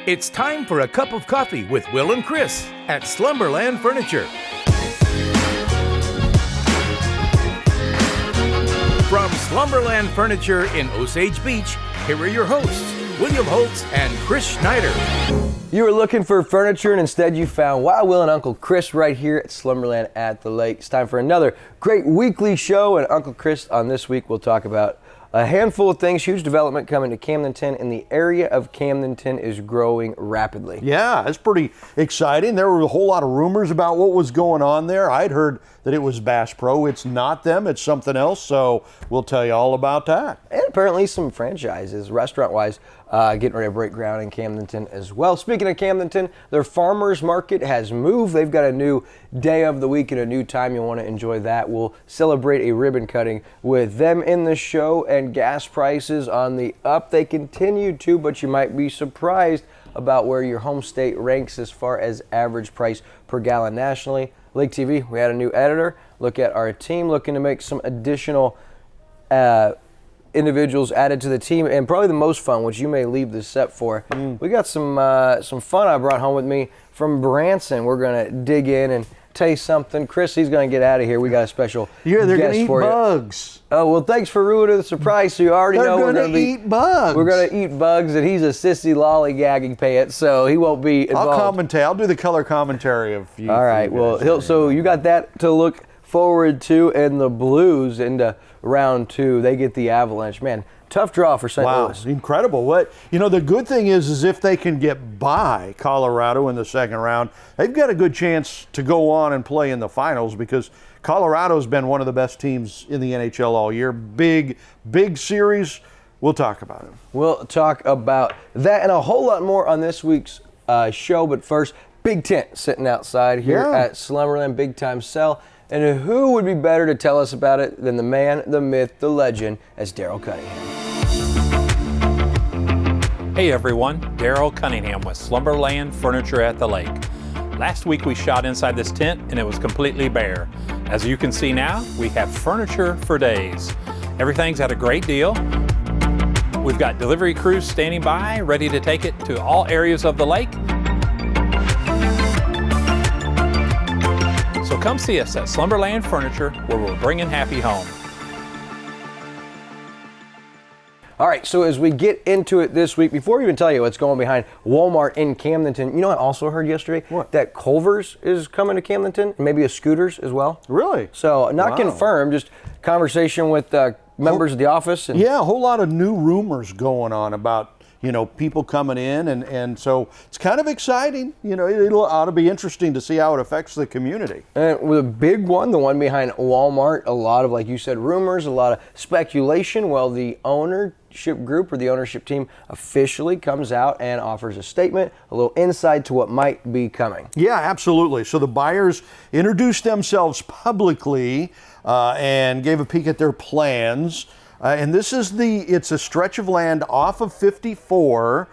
It's time for a cup of coffee with Will and Chris at Slumberland Furniture. From Slumberland Furniture in Osage Beach, here are your hosts, William Holtz and Chris Schneider. You were looking for furniture and instead you found Wild Will and Uncle Chris right here at Slumberland at the Lake. It's time for another great weekly show, and Uncle Chris on this week will talk about a handful of things. Huge development coming to Camdenton, and the area of Camdenton is growing rapidly. Yeah, it's pretty exciting. There were a whole lot of rumors about what was going on there. I'd heard that it was Bass Pro. It's not them, it's something else, so we'll tell you all about that. And apparently some franchises, restaurant-wise, getting ready to break ground in Camdenton as well. Speaking of Camdenton, their farmers market has moved. They've got a new day of the week and a new time. You'll want to enjoy that. We'll celebrate a ribbon cutting with them in the show, and gas prices on the up. They continue to, but you might be surprised about where your home state ranks as far as average price per gallon nationally. Lake TV, we had a new editor. Look at our team looking to make some additional individuals added to the team, and probably the most fun, which you may leave this set for. We got some fun I brought home with me from Branson. We're gonna dig in and taste something. Chris, he's gonna get out of here. We got a special Yeah, they're guest gonna eat for you. bugs. Oh, well, thanks for ruining the surprise. So you already know we're gonna eat bugs. We're gonna eat bugs, and he's a sissy lollygagging pants, so he won't be involved. I'll commentate. I'll do the color commentary of you. All right. Well, so you got that to look forward to, and the Blues into round two. They get the Avalanche. Man, tough draw for St. Louis. Incredible. The good thing is if they can get by Colorado in the second round, they've got a good chance to go on and play in the finals, because Colorado's been one of the best teams in the NHL all year. Big series. We'll talk about it. We'll talk about that and a whole lot more on this week's show. But first, big tent sitting outside here at Slumberland, big time sell. And who would be better to tell us about it than the man, the myth, the legend, as Daryl Cunningham. Hey everyone, Daryl Cunningham with Slumberland Furniture at the Lake. Last week we shot inside this tent and it was completely bare. As you can see now, we have furniture for days. Everything's at a great deal. We've got delivery crews standing by, ready to take it to all areas of the lake. So come see us at Slumberland Furniture, where we're bringing happy home. All right, so as we get into it this week, before we even tell you what's going behind Walmart in Camdenton, you know, I also heard yesterday that Culver's is coming to Camdenton, and maybe a Scooters as well. Really? So not confirmed, just conversation with members of the office. And a whole lot of new rumors going on about people coming in, and so it's kind of exciting. It ought to be interesting to see how it affects the community. And with a big one, the one behind Walmart, a lot of, like you said, rumors, a lot of speculation. Well, the ownership group or the ownership team officially comes out and offers a statement, a little insight to what might be coming. Yeah, absolutely. So the buyers introduced themselves publicly and gave a peek at their plans. And this is it's a stretch of land off of 54,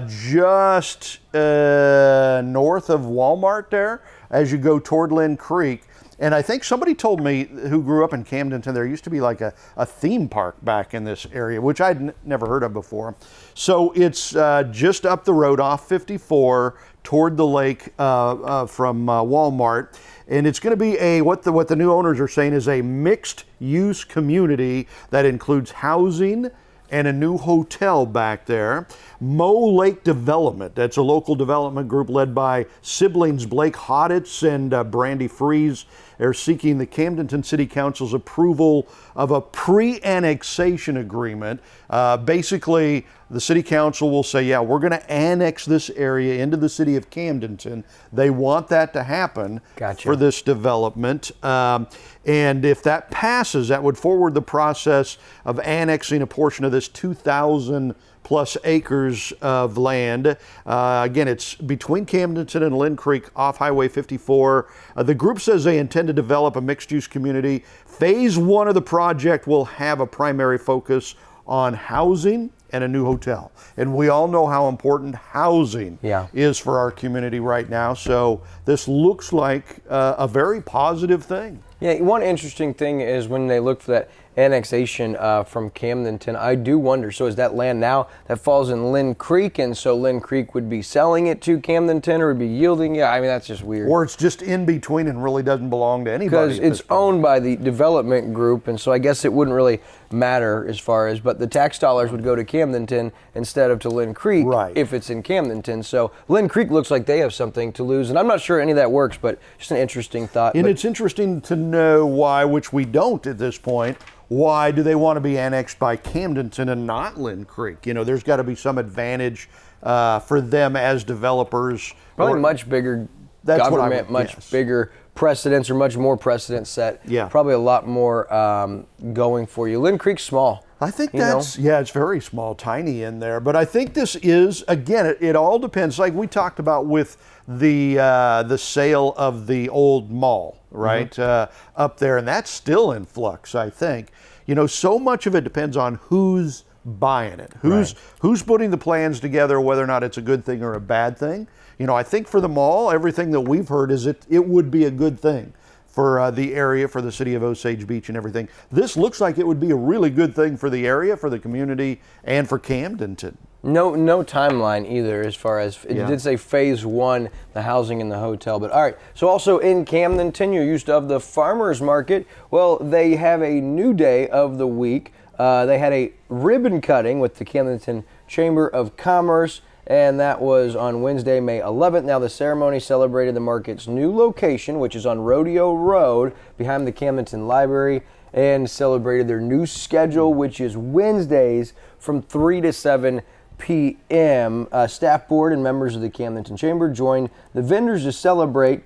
just north of Walmart there, as you go toward Lynn Creek. And I think somebody told me who grew up in Camdenton, there used to be like a theme park back in this area, which I'd never heard of before. So it's just up the road off 54 toward the lake from Walmart. And it's going to be what the new owners are saying is a mixed-use community that includes housing and a new hotel back there. Mo Lake Development, that's a local development group led by siblings Blake Hoditz and Brandy Freeze. They're seeking the Camdenton City Council's approval of a pre-annexation agreement. Basically, the City Council will say, yeah, we're going to annex this area into the city of Camdenton. They want that to happen for this development. And if that passes, that would forward the process of annexing a portion of this 2,000 plus acres of land. Again, it's between Camdenton and Lynn Creek off Highway 54. The group says they intend to develop a mixed-use community. Phase one of the project will have a primary focus on housing and a new hotel. And we all know how important housing is for our community right now. So this looks like a very positive thing. Yeah, one interesting thing is when they look for that annexation from Camdenton. I do wonder, so is that land now that falls in Lynn Creek, and so Lynn Creek would be selling it to Camdenton or would be yielding it? I mean, that's just weird. Or it's just in between and really doesn't belong to anybody. Because it's owned by the development group, and so I guess it wouldn't really matter as far as, but the tax dollars would go to Camdenton instead of to Lynn Creek if it's in Camdenton. So Lynn Creek looks like they have something to lose, and I'm not sure any of that works, but just an interesting thought. And it's interesting to know why, which we don't at this point, why do they want to be annexed by Camdenton and not Lynn Creek? You know, there's got to be some advantage for them as developers. Probably much bigger government, much bigger precedents, or much more precedents set. Yeah. Probably a lot more going for you. Lynn Creek's small. I think it's very small, tiny in there. But I think this is, again, it all depends. Like we talked about with the sale of the old mall, right, up there, and that's still in flux, I think. You know, so much of it depends on who's buying it, who's putting the plans together, whether or not it's a good thing or a bad thing. You know, I think for the mall, everything that we've heard is it would be a good thing for the area, for the city of Osage Beach and everything. This looks like it would be a really good thing for the area, for the community, and for Camdenton. No timeline either, as far as it did say phase 1, the housing and the hotel. But all right, so also in Camdenton, you're used to the farmers market. Well, they have a new day of the week. They had a ribbon cutting with the Camdenton Chamber of Commerce, and that was on Wednesday, May 11th. Now, the ceremony celebrated the market's new location, which is on Rodeo Road behind the Camdenton Library, and celebrated their new schedule, which is Wednesdays from 3 to 7 p.m. Staff board and members of the Camdenton Chamber joined the vendors to celebrate.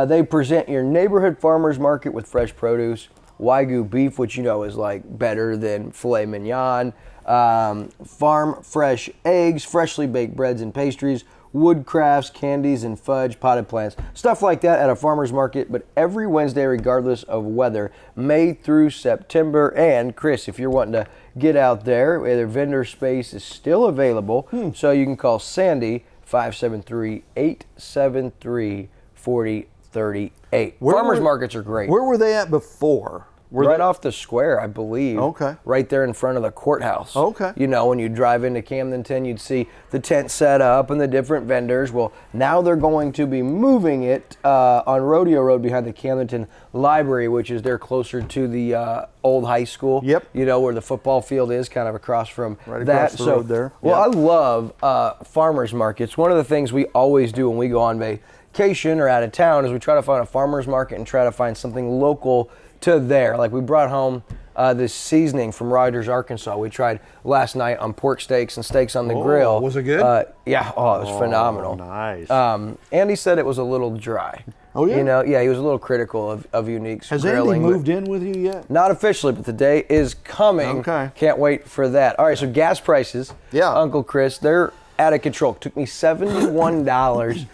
They present your neighborhood farmers market with fresh produce, Wagyu beef, which you know is like better than filet mignon, farm fresh eggs, freshly baked breads and pastries, wood crafts, candies and fudge, potted plants, stuff like that at a farmer's market, but every Wednesday regardless of weather, May through September. And Chris, if you're wanting to get out there, their vendor space is still available, so you can call Sandy 573-873-4038. Farmers markets are great. Where were they at before? Right off the square, I believe. Okay. Right there in front of the courthouse. Okay. You know, when you drive into Camdenton, you'd see the tent set up and the different vendors. Well, now they're going to be moving it on Rodeo Road behind the Camdenton Library, which is there closer to the old high school. Yep. You know, where the football field is, kind of across from right that. Across the road there. Well, I love farmers markets. One of the things we always do when we go on vacation or out of town is we try to find a farmers market and try to find something local to there. Like we brought home this seasoning from Rogers, Arkansas. We tried last night on pork steaks and steaks on the grill. Was it good? Yeah, it was phenomenal. Nice. Andy said it was a little dry. Oh, yeah? You know, yeah, he was a little critical of Unique's Has grilling. Andy moved in with you yet? Not officially, but the day is coming. Okay. Can't wait for that. All right, so gas prices, Uncle Chris, they're out of control. It took me $71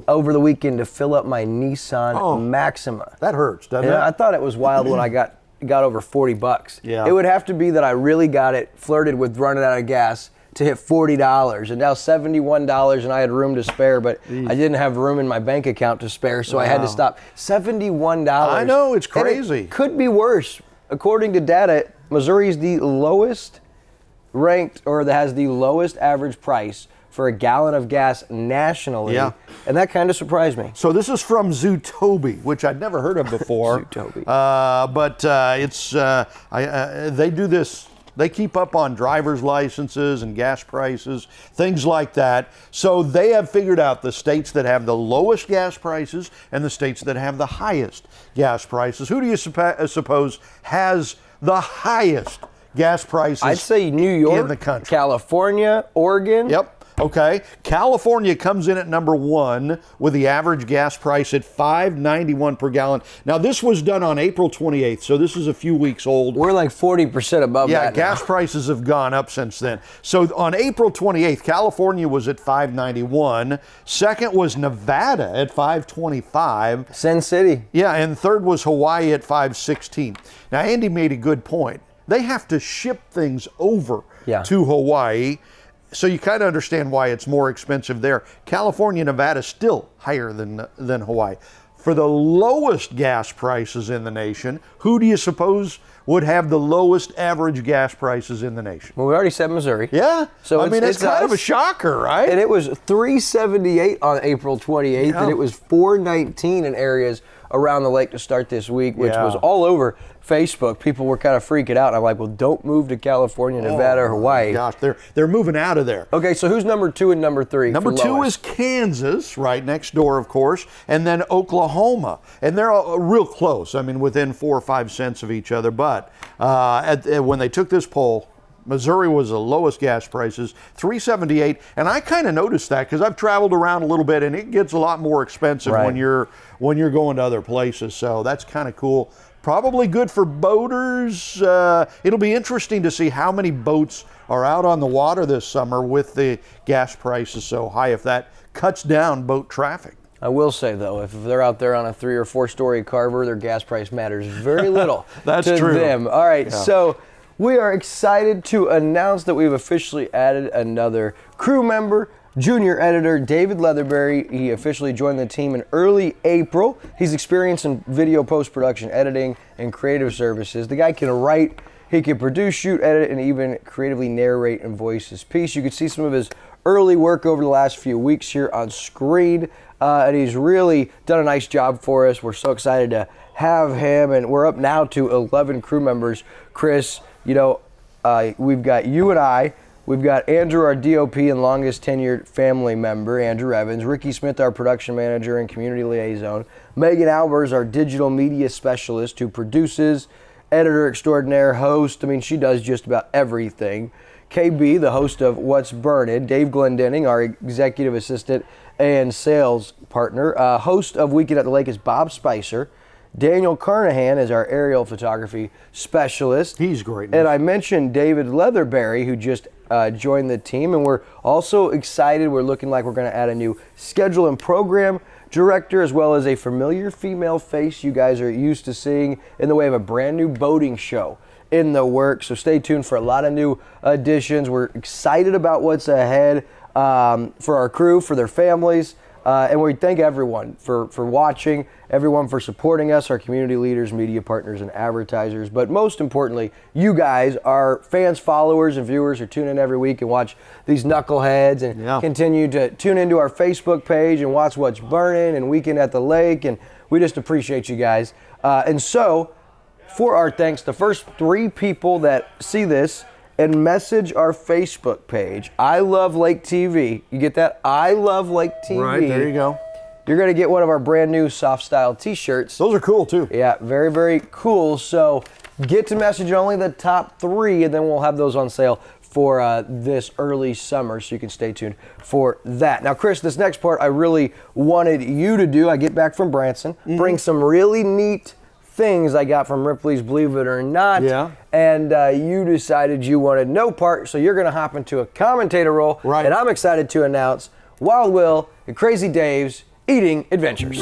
over the weekend to fill up my Nissan Maxima. That hurts, doesn't it? I thought it was wild when I got over $40. Yeah. It would have to be that I really got it flirted with running out of gas to hit $40, and now $71, and I had room to spare, but I didn't have room in my bank account to spare, so I had to stop. $71. I know, it's crazy. And it could be worse. According to data, Missouri is the lowest ranked, or that has the lowest average price for a gallon of gas nationally, and that kind of surprised me. So this is from Zootobi, which I'd never heard of before. Zootobi. But they do this. They keep up on driver's licenses and gas prices, things like that. So they have figured out the states that have the lowest gas prices and the states that have the highest gas prices. Who do you suppose has the highest gas prices? I'd say New York, in the country. California, Oregon. Yep. Okay. California comes in at number 1 with the average gas price at $5.91 per gallon. Now, this was done on April 28th, so this is a few weeks old. We're like 40% above that. Yeah, gas prices have gone up since then. So on April 28th, California was at $5.91. Second was Nevada at $5.25. Sin City. Yeah, and third was Hawaii at $5.16. Now, Andy made a good point. They have to ship things over to Hawaii. So you kind of understand why it's more expensive there. California, Nevada, still higher than Hawaii. For the lowest gas prices in the nation, who do you suppose would have the lowest average gas prices in the nation. Well, we already said Missouri. Yeah. So I mean, it's kind of a us. shocker, right? And it was $3.78 on April 28th, and it was $4.19 in areas around the lake to start this week, which was all over Facebook. People were kind of freaking out. I'm like, well, don't move to California, Nevada, or Hawaii. Gosh, they're moving out of there. Okay, so who's number 2 and number 3? Number 2 is Kansas, right next door, of course, and then Oklahoma. And they're all real close. I mean, within 4 or 5 cents of each other. But when they took this poll, Missouri was the lowest gas prices, $3.78, and I kind of noticed that because I've traveled around a little bit, and it gets a lot more expensive when you're going to other places. So that's kind of cool. Probably good for boaters. It'll be interesting to see how many boats are out on the water this summer with the gas prices so high, if that cuts down boat traffic. I will say, though, if they're out there on a 3 or 4 story carver, their gas price matters very little That's to true. them. All right, so we are excited to announce that we've officially added another crew member, junior editor David Leatherbury. He officially joined the team in early April. He's experienced in video post-production editing and creative services. The guy can write, he can produce, shoot, edit, and even creatively narrate and voice his piece. You can see some of his early work over the last few weeks here on screen, and he's really done a nice job for us. We're so excited to have him, and we're up now to 11 crew members. Chris, you know, we've got you and I. We've got Andrew, our DOP and longest tenured family member, Andrew Evans. Ricky Smith, our production manager and community liaison. Megan Albers, our digital media specialist who produces, editor extraordinaire, host. I mean, she does just about everything. KB, the host of What's Burnin'. Dave Glendenning, our executive assistant and sales partner. Host of Weekend at the Lake is Bob Spicer. Daniel Carnahan is our aerial photography specialist. He's great. And I mentioned David Leatherbury, who just joined the team, and we're also excited. We're looking like we're going to add a new schedule and program director, as well as a familiar female face you guys are used to seeing in the way of a brand new boating show in the works. So stay tuned for a lot of new additions. We're excited about what's ahead for our crew, for their families. And we thank everyone for watching, everyone for supporting us, our community leaders, media partners, and advertisers. But most importantly, you guys, our fans, followers, and viewers who tune in every week and watch these knuckleheads and continue to tune into our Facebook page and watch What's Burnin' and Weekend at the Lake. And we just appreciate you guys. And so, for our thanks, the first 3 people that see this and message our Facebook page, I Love Lake TV. You get that? I Love Lake TV. Right, there you go. You're going to get one of our brand new soft style t-shirts. Those are cool too. Yeah, very, very cool. So get to message only the top 3, and then we'll have those on sale for this early summer, so you can stay tuned for that. Now, Chris, this next part I really wanted you to do. I get back from Branson, bring some really neat things I got from Ripley's Believe It or Not. Yeah. And you decided you wanted no part, so you're going to hop into a commentator role. Right. And I'm excited to announce Wild Will and Crazy Dave's Eating Adventures.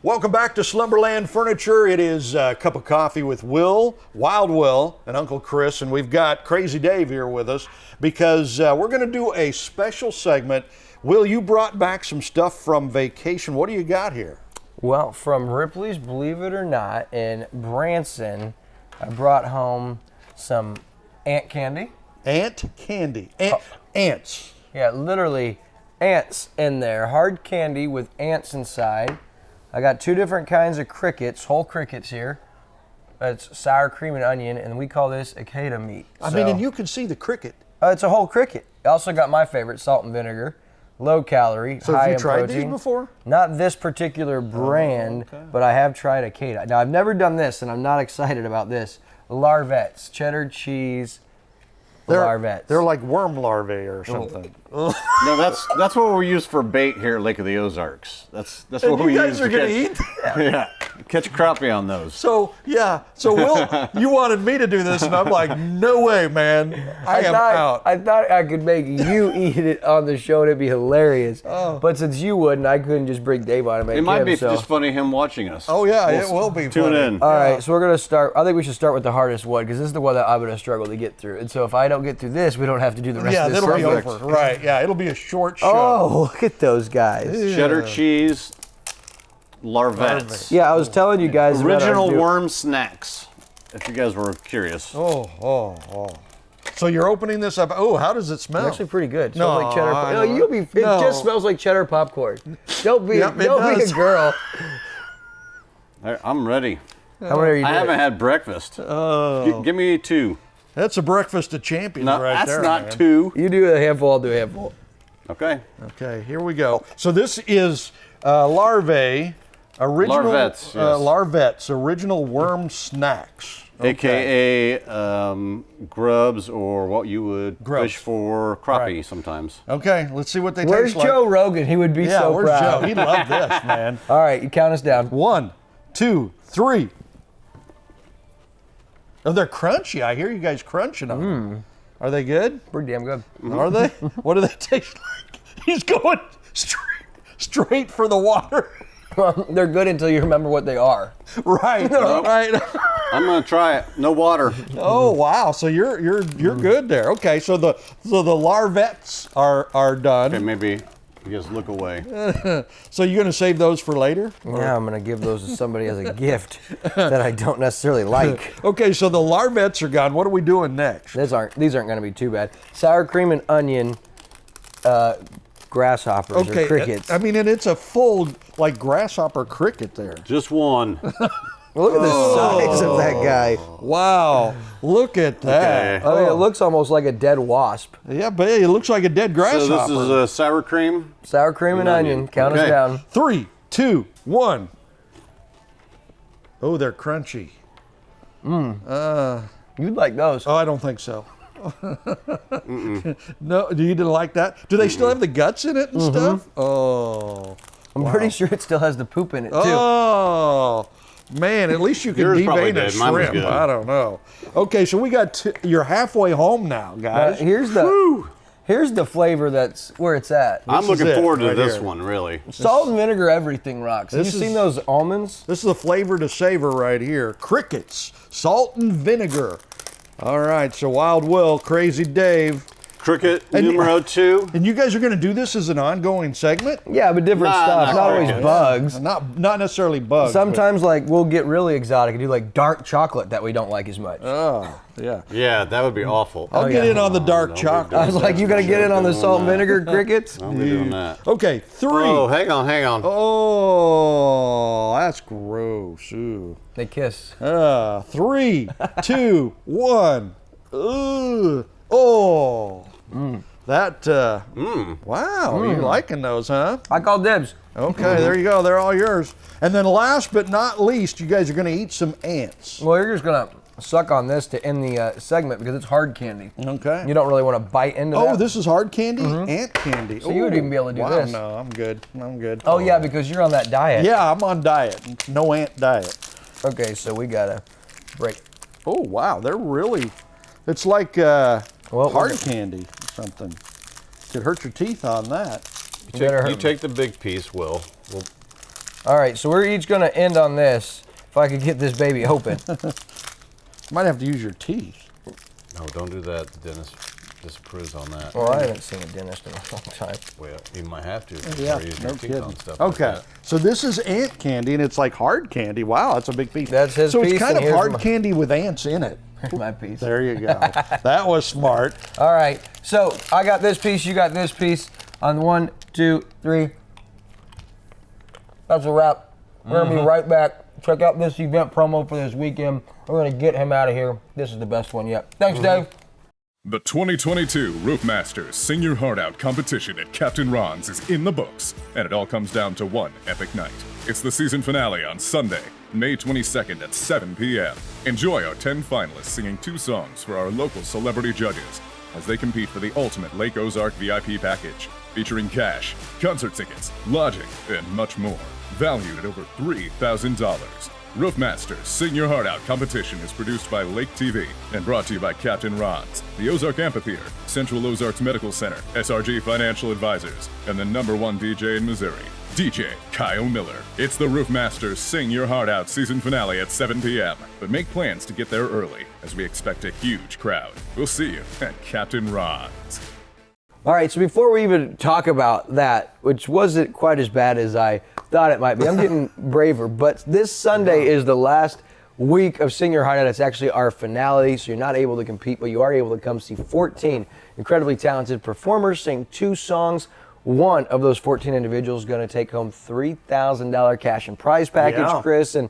Welcome back to Slumberland Furniture. It is a cup of coffee with Will, Wild Will, and Uncle Chris, and we've got Crazy Dave here with us because we're going to do a special segment. Will, you brought back some stuff from vacation. What do you got here? Well, from Ripley's Believe It or Not in Branson, I brought home some ant candy. Ant candy. Ants. Yeah, literally ants in there. Hard candy with ants inside. I got 2 different kinds of crickets, whole crickets here. It's sour cream and onion, and we call this akata meat. I mean, and you can see the cricket. It's a whole cricket. I also got my favorite, salt and vinegar. Low calorie, So high have you in tried protein. these before? Not this particular brand, but I have tried akata. Now, I've never done this, and I'm not excited about this. Larvettes, cheddar cheese larvettes. They're like worm larvae or something. No, that's what we use for bait here at Lake of the Ozarks. That's what we you guys use are to going to catch. eat? Yeah. catch crappie on those. So Will, you wanted me to do this, and I'm like, no way, man. I am out. I thought I could make you eat it on the show, and it'd be hilarious. But since you wouldn't, I couldn't just bring Dave on and make It might be so. just funny him watching us. Oh yeah, it will be. Tune funny. in. All right, so we're gonna start. I think we should start with the hardest one because this is the one that I'm gonna struggle to get through. And so if I don't get through this, we don't have to do the rest Yeah, of this. that'll be segment. over. Right? Yeah, it'll be a short show. Oh, look at those guys. Cheddar cheese larvettes. Yeah, I was telling you guys about our Original new- worm snacks. If you guys were curious. Oh. So you're opening this up. Oh, how does it smell? It's actually pretty good. It No, smells like cheddar. I No, don't- you'll be. It no. just smells like cheddar popcorn. Don't be. Yep, it don't be a does. girl. I'm ready. How many are you I doing? haven't had breakfast. Give me 2. That's a breakfast of champions No, right that's there. not man. 2. You do a handful. I'll do a handful. Okay. Okay, here we go. So this is larvae, original Larvettes, yes. larvettes, original worm snacks. AKA grubs, or what you would Grubs. fish for crappie Right. sometimes. Okay, let's see what they Where's taste like. Joe Rogan? He would be Yeah, so where's proud. Joe? He'd love this, man. All right, you count us down. 1, 2, 3. Oh, they're crunchy. I hear you guys crunching them. Are they good? Pretty damn good. Are they? What do they taste like? He's going straight for the water. They're good until you remember what they are. Right. Right. I'm gonna try it. No water. Oh wow! So you're good there. Okay, so the larvettes are done. Okay, maybe you guys look away. So you're gonna save those for later? Yeah, I'm gonna give those to somebody as a gift that I don't necessarily like. Okay, so the larvettes are gone. What are we doing next? These aren't gonna be too bad. Sour cream and onion, grasshoppers or crickets. I mean, and it's a full like grasshopper cricket there. Just one. Look at the size of that guy. Wow! Look at that. Okay. I mean, it looks almost like a dead wasp. Yeah, but it looks like a dead grasshopper. So this is sour cream. Sour cream and onion. Count us Okay. down. 3, 2, 1. Oh, they're crunchy. You'd like those. Oh, I don't think so. No, you didn't like that? Do they still have the guts in it and stuff? Oh. I'm pretty sure it still has the poop in it too. Oh. Man, at least you can Yours probably devein a did. Mine was shrimp. good. I don't know. Okay, so we got you're halfway home now, guys. Here's the flavor that's where it's at. I'm is looking it forward to right this here. one, really. Salt and vinegar, everything rocks. Have you This seen is- those almonds? This is the flavor to savor right here. Crickets, salt and vinegar. All right, so Wild Will, Crazy Dave. Cricket And- numero 2. And you guys are going to do this as an ongoing segment? Yeah, but different Nah, stuff. not Not always crickets. bugs. Not necessarily bugs. but- Sometimes like we'll get really exotic and do like dark chocolate that we don't like as much. Oh, yeah. Yeah, that would be awful. I'll get yeah. in on the dark Don't be chocolate. doing I was like, you gotta get in on the salt and vinegar crickets. I'll be doing that. Okay, 3. Oh, hang on. Oh, that's gross. Ooh. They kiss. 3, 2, 1. Ugh. Oh. That, wow, you're liking those, huh? I call dibs. Okay, there you go. They're all yours. And then last but not least, you guys are going to eat some ants. Well, you're just gonna suck on this to end the segment because it's hard candy. Okay. You don't really want to bite into that. Oh, this is hard candy? Ant candy. So you would even be able to do wow, this. No, I'm good. Oh yeah, because you're on that diet. Yeah, I'm on diet. No ant diet. Okay, so we gotta break. Oh, wow. They're really, it's like Well, hard we're- candy or something. Could hurt your teeth on that. You take the big piece, Will. All right, so we're each gonna end on this. If I could get this baby open. Might have to use your teeth. No, don't do that. The dentist disapproves on that. Well, I haven't seen a dentist in a long time. Well, you might have to. Yeah, Or use no your teeth kidding. on stuff like Okay, that. so this is ant candy, and it's like hard candy. Wow, that's a big piece. That's his so piece, it's kind and of here's hard my- candy with ants in it. My piece. There you go. That was smart. All right, so I got this piece, you got this piece. On 1, 2, 3. That's a wrap. We're gonna be right back. Check out this event promo for this weekend. We're gonna get him out of here. This is the best one yet. Thanks, Dave. The 2022 Roofmasters Senior Heart Out competition at Captain Ron's is in the books, and it all comes down to one epic night. It's the season finale on Sunday, May 22nd at 7 p.m. Enjoy our 10 finalists singing 2 songs for our local celebrity judges as they compete for the ultimate Lake Ozark VIP package, featuring cash, concert tickets, lodging, and much more. valued at over $3,000. Roofmasters Sing Your Heart Out competition is produced by Lake TV and brought to you by Captain Ron's, the Ozark Amphitheater, Central Ozarks Medical Center, SRG Financial Advisors, and the #1 DJ in Missouri, DJ Kyle Miller. It's the Roofmasters Sing Your Heart Out season finale at 7 p.m. But make plans to get there early, as we expect a huge crowd. We'll see you at Captain Ron's. All right, so before we even talk about that, which wasn't quite as bad as I thought it might be, I'm getting braver, but this Sunday is the last week of Sing Your Heart Out. It's actually our finale, so you're not able to compete, but you are able to come see 14 incredibly talented performers sing 2 songs. One of those 14 individuals is going to take home $3,000 cash and prize package, Chris, and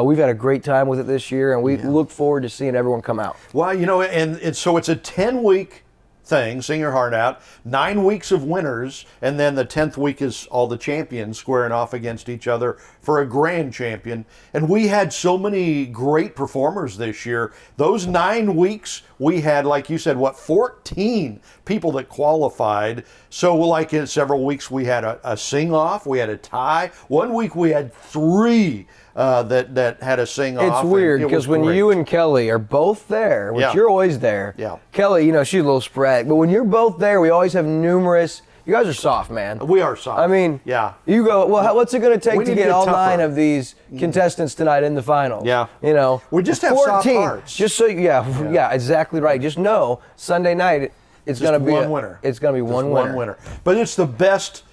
we've had a great time with it this year, and we look forward to seeing everyone come out. Well, you know, and it's a 10-week thing, Sing Your Heart Out, 9 weeks of winners, and then the 10th week is all the champions squaring off against each other for a grand champion. And we had so many great performers this year. Those 9 weeks, we had, like you said, 14 people that qualified. So like in several weeks, we had a sing-off, we had a tie. 1 week we had 3 that had a sing-off. It's weird because when you and Kelly are both there, which you're always there. Yeah. Kelly, you know, she's a little spread, but when you're both there, we always have numerous. You guys are soft, man. We are soft. I mean, you go, well, what's it going to take to get all tougher. 9 of these contestants tonight in the finals? Yeah. You know, we just have 14, soft hearts. Just so, yeah, exactly right. Just know Sunday night, it's going to be one winner. It's going to be just one winner. But it's the best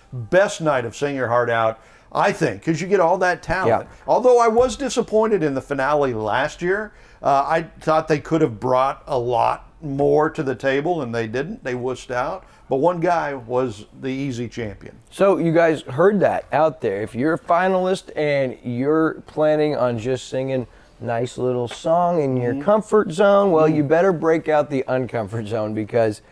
night of Sing Your Heart Out, I think, because you get all that talent. Yeah. Although I was disappointed in the finale last year, I thought they could have brought a lot more to the table, and they didn't. They wussed out. But one guy was the easy champion. So you guys heard that out there. If you're a finalist and you're planning on just singing nice little song in your comfort zone, well, you better break out the uncomfort zone because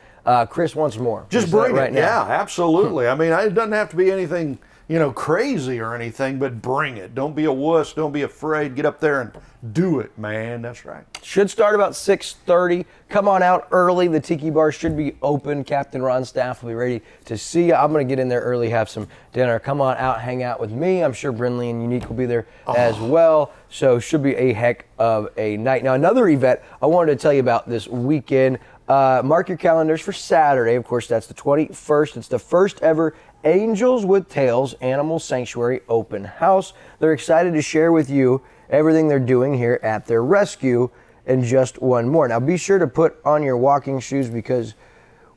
Chris wants more. Just bring right it. now. Yeah, absolutely. I mean, it doesn't have to be anything, you know, crazy or anything, but bring it. Don't be a wuss. Don't be afraid. Get up there and do it, man. That's right. Should start about 6:30. Come on out early. The Tiki Bar should be open. Captain Ron's staff will be ready to see you. I'm going to get in there early, have some dinner. Come on out, hang out with me. I'm sure Brinley and Unique will be there as well. So should be a heck of a night. Now, another event I wanted to tell you about this weekend. Mark your calendars for Saturday. Of course, that's the 21st. It's the first ever Angels with Tails Animal Sanctuary Open House. They're excited to share with you everything they're doing here at their rescue and just one more. Now be sure to put on your walking shoes because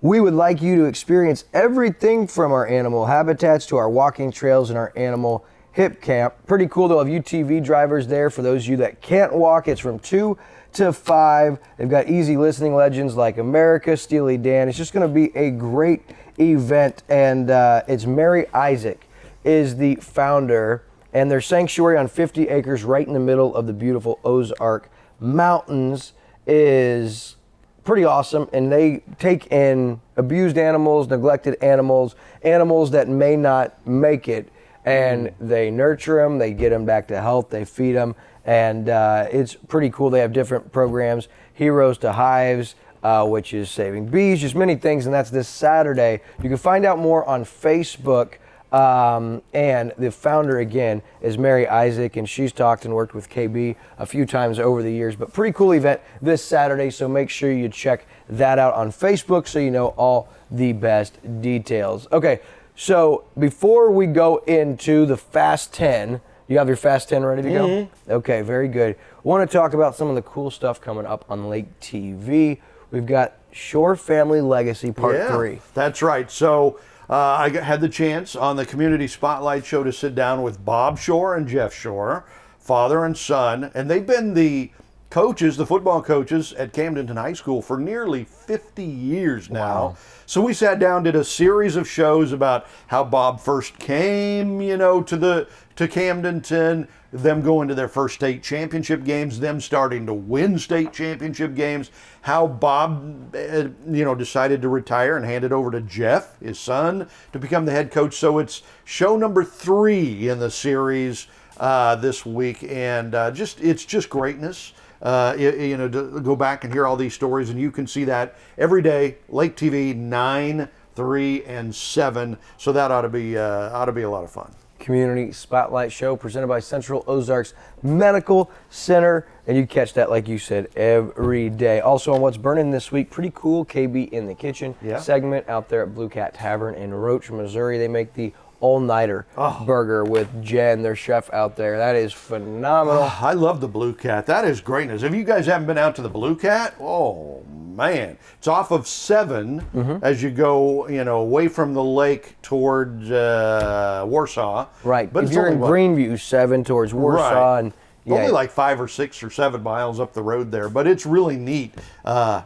we would like you to experience everything from our animal habitats to our walking trails and our animal hip camp. Pretty cool. They'll have UTV drivers there for those of you that can't walk. It's from 2 to 5. They've got easy listening legends like America, Steely Dan. It's just going to be a great event, and it's Mary Isaac is the founder, and their sanctuary on 50 acres right in the middle of the beautiful Ozark Mountains is pretty awesome, and they take in abused animals, neglected animals, animals that may not make it, and they nurture them, they get them back to health, they feed them, and it's pretty cool. They have different programs, Heroes to Hives, which is saving bees, just many things, and that's this Saturday. You can find out more on Facebook, and the founder, again, is Mary Isaac, and she's talked and worked with KB a few times over the years, but pretty cool event this Saturday, so make sure you check that out on Facebook so you know all the best details. Okay, so before we go into the Fast 10, you have your Fast 10 ready to go? Okay, very good. I want to talk about some of the cool stuff coming up on Lake TV. We've got Shore Family Legacy Part 3. That's right. So I had the chance on the Community Spotlight show to sit down with Bob Shore and Jeff Shore, father and son, and they've been the coaches, the football coaches at Camdenton High School for nearly 50 years now. Wow. So we sat down, did a series of shows about how Bob first came, you know, to Camdenton, them going to their first state championship games, them starting to win state championship games, how Bob, decided to retire and hand it over to Jeff, his son, to become the head coach. So it's show number 3 in the series this week, and it's just greatness. To go back and hear all these stories, and you can see that every day. Lake TV 9, 3, and 7. So that ought to be a lot of fun. Community Spotlight Show presented by Central Ozarks Medical Center. And you catch that, like you said, every day. Also on What's Burning this week, pretty cool KB in the Kitchen segment out there at Blue Cat Tavern in Roach, Missouri. They make the all-nighter burger with Jen, their chef out there. That is phenomenal. I love the Blue Cat. That is greatness. If you guys haven't been out to the Blue Cat, oh man, it's off of 7 as you go, away from the lake towards Warsaw. Right. But if it's you're in only, Greenview, 7 towards Warsaw, and only like 5 or 6 or 7 miles up the road there, but it's really neat.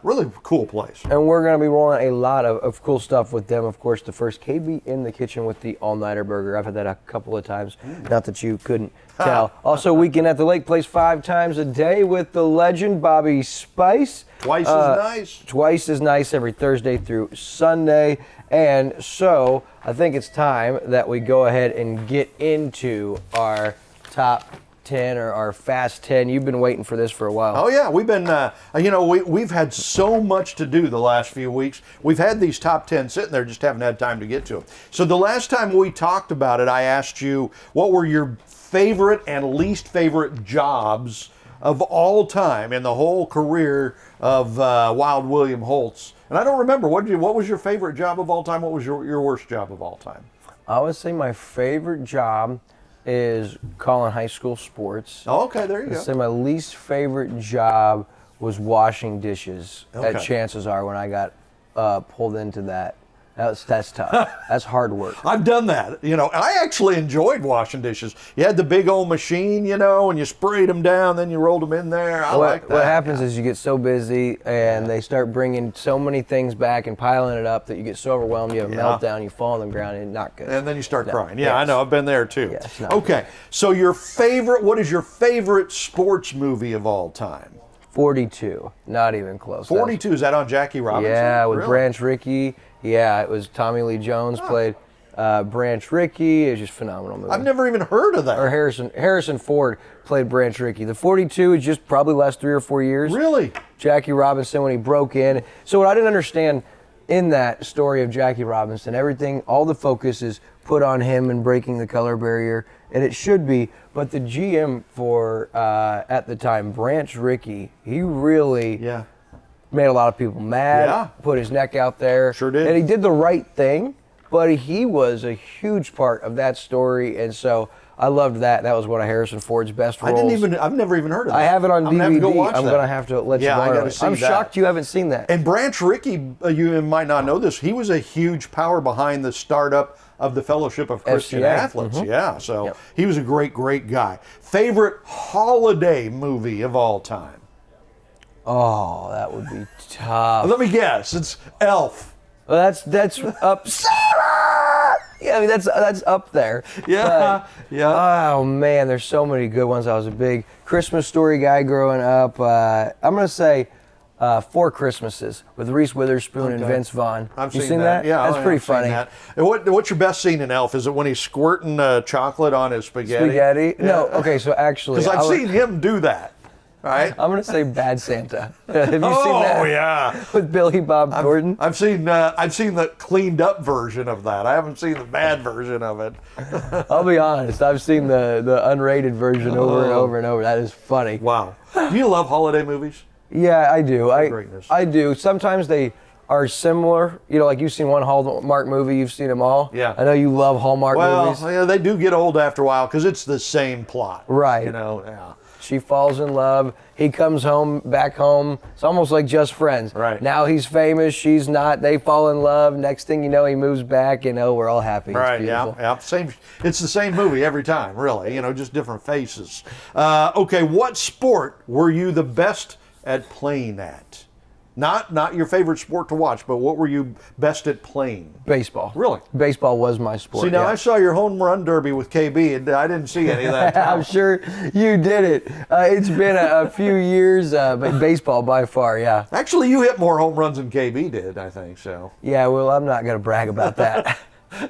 Really cool place. And we're going to be rolling a lot of cool stuff with them. Of course, the first KB in the Kitchen with the all-nighter burger. I've had that a couple of times. Not that you couldn't tell. Also, Weekend at the Lake plays 5 times a day with the legend Bobby Spice. Twice as nice. Twice as nice every Thursday through Sunday. And so I think it's time that we go ahead and get into our top 10 or our Fast 10. You've been waiting for this for a while. Oh yeah, we've been, we've had so much to do the last few weeks. We've had these top 10 sitting there, just haven't had time to get to them. So the last time we talked about it, I asked you what were your favorite and least favorite jobs of all time in the whole career of Wild William Holtz. And I don't remember, what was your favorite job of all time? What was your worst job of all time? I would say my favorite job is calling high school sports. Oh, okay, there you go. I'd say my least favorite job was washing dishes at Chances Are when I got pulled into that. That's tough. That's hard work. I've done that. I actually enjoyed washing dishes. You had the big old machine, and you sprayed them down, then you rolled them in there. I like that. What happens is you get so busy and they start bringing so many things back and piling it up that you get so overwhelmed, you have a meltdown, you fall on the ground, and not good. And then you start crying. Yeah, I know. I've been there too. Yes, not okay, good. So what is your favorite sports movie of all time? 42. Not even close. 42, is that on Jackie Robinson? Yeah, with Really? Branch Rickey. Yeah, it was Tommy Lee Jones played Branch Rickey. It was just a phenomenal movie. I've never even heard of that. Or Harrison Ford played Branch Rickey. The 42 is just probably last 3 or 4 years. Really? Jackie Robinson when he broke in. So what I didn't understand in that story of Jackie Robinson, all the focus is put on him and breaking the color barrier, and it should be. But the GM for at the time, Branch Rickey, he really made a lot of people mad. Put his neck out there. Sure did. And he did the right thing, but he was a huge part of that story, and so I loved that. That was one of Harrison Ford's best roles. I've never even heard of that. I have it on DVD. I'm going to have to let you I borrow gotta it. see I'm that. shocked you haven't seen that. And Branch Rickey, you might not know this, he was a huge power behind the startup of the Fellowship of Christian FCA. Athletes. Yeah, so he was a great, great guy. Favorite holiday movie of all time? Oh, that would be tough. Let me guess. It's Elf. Well, that's up. Sarah! Yeah, I mean that's up there. Yeah, But, oh man, there's so many good ones. I was a big Christmas Story guy growing up. I'm gonna say 4 Christmases with Reese Witherspoon and Vince Vaughn. I've you seen that? Yeah, that's pretty I've seen funny. that. And what's your best scene in Elf? Is it when he's squirting chocolate on his spaghetti? Spaghetti? Yeah. No. Okay, so actually, because I've seen him do that. Right? I'm gonna say Bad Santa. Have you seen that? Oh yeah, with Billy Bob Thornton. I've seen the cleaned up version of that. I haven't seen the bad version of it. I'll be honest. I've seen the unrated version over and over and over. That is funny. Wow. Do you love holiday movies? Yeah, I do. Greatness. I do. Sometimes they are similar. Like you've seen one Hallmark movie, you've seen them all. Yeah. I know you love Hallmark movies. Well, yeah, they do get old after a while because it's the same plot. Right. Yeah. She falls in love. He comes back home. It's almost like Just Friends. Right. Now he's famous. She's not. They fall in love. Next thing you know, he moves back, and we're all happy. Right. It's beautiful. Yeah. Same. It's the same movie every time, really. Just different faces. Okay. What sport were you the best at playing at? Not your favorite sport to watch, but what were you best at playing? Baseball. Really? Baseball was my sport. See, now yeah. I saw your home run derby with KB, and I didn't see any of that. I'm sure you did it. It's been a few years, but baseball by far, yeah. Actually, you hit more home runs than KB did, I think, so. Yeah, well, I'm not going to brag about that.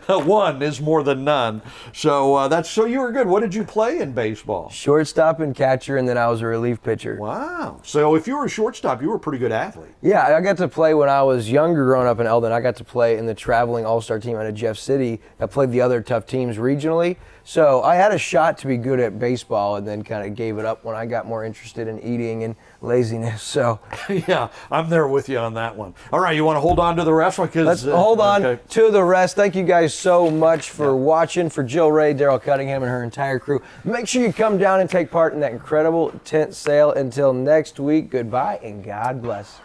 One is more than none. So so you were good. What did you play in baseball? Shortstop and catcher, and then I was a relief pitcher. Wow. So if you were a shortstop, you were a pretty good athlete. Yeah, I got to play when I was younger growing up in Eldon. I got to play in the traveling all-star team out of Jeff City. I played the other tough teams regionally. So I had a shot to be good at baseball and then kind of gave it up when I got more interested in eating and laziness. So Yeah, I'm there with you on that one. All right, you want to hold on to the rest? Let's hold on to the rest. Thank you guys so much for watching. For Jill Ray, Daryl Cunningham, and her entire crew, make sure you come down and take part in that incredible tent sale. Until next week, goodbye and God bless.